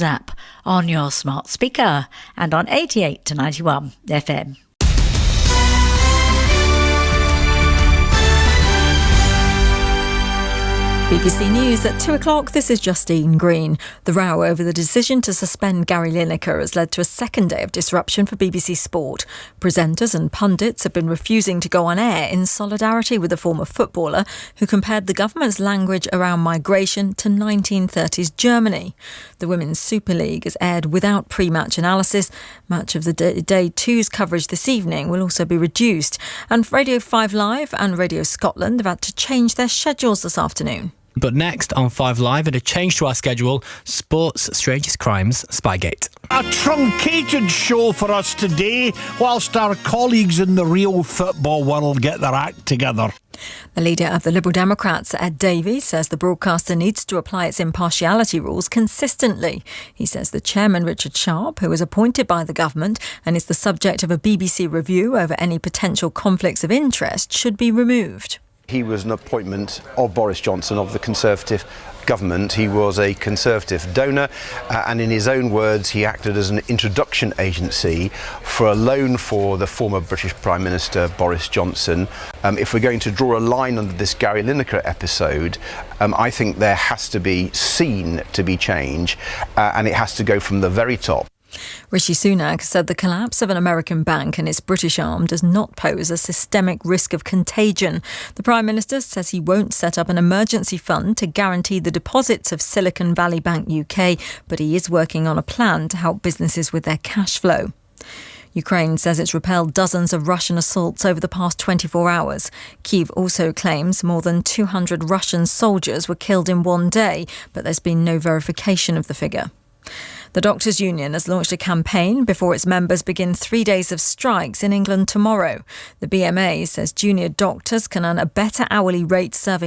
app on your smart speaker and on 88 to 91 FM. BBC News at 2 o'clock, this is Justine Green. The row over the decision to suspend Gary Lineker has led to a second day of disruption for BBC Sport. Presenters and pundits have been refusing to go on air in solidarity with the former footballer who compared the government's language around migration to 1930s Germany. The Women's Super League is aired without pre-match analysis. Much of the Day 2's coverage this evening will also be reduced. And Radio 5 Live and Radio Scotland have had to change their schedules this afternoon. But next on 5 Live, and a change to our schedule, Sports Strangest Crimes, Spygate. A truncated show for us today, whilst our colleagues in the real football world get their act together. The leader of the Liberal Democrats, Ed Davey, says the broadcaster needs to apply its impartiality rules consistently. He says the chairman, Richard Sharp, who was appointed by the government and is the subject of a BBC review over any potential conflicts of interest, should be removed. He was an appointment of Boris Johnson, of the Conservative government. He was a Conservative donor, and in his own words, he acted as an introduction agency for a loan for the former British Prime Minister Boris Johnson. If we're going to draw a line under this Gary Lineker episode, I think there has to be seen to be change, and it has to go from the very top. Rishi Sunak said the collapse of an American bank and its British arm does not pose a systemic risk of contagion. The Prime Minister says he won't set up an emergency fund to guarantee the deposits of Silicon Valley Bank UK, but he is working on a plan to help businesses with their cash flow. Ukraine says it's repelled dozens of Russian assaults over the past 24 hours. Kyiv also claims more than 200 Russian soldiers were killed in one day, but there's been no verification of the figure. The Doctors' Union has launched a campaign before its members begin 3 days of strikes in England tomorrow. The BMA says junior doctors can earn a better hourly rate serving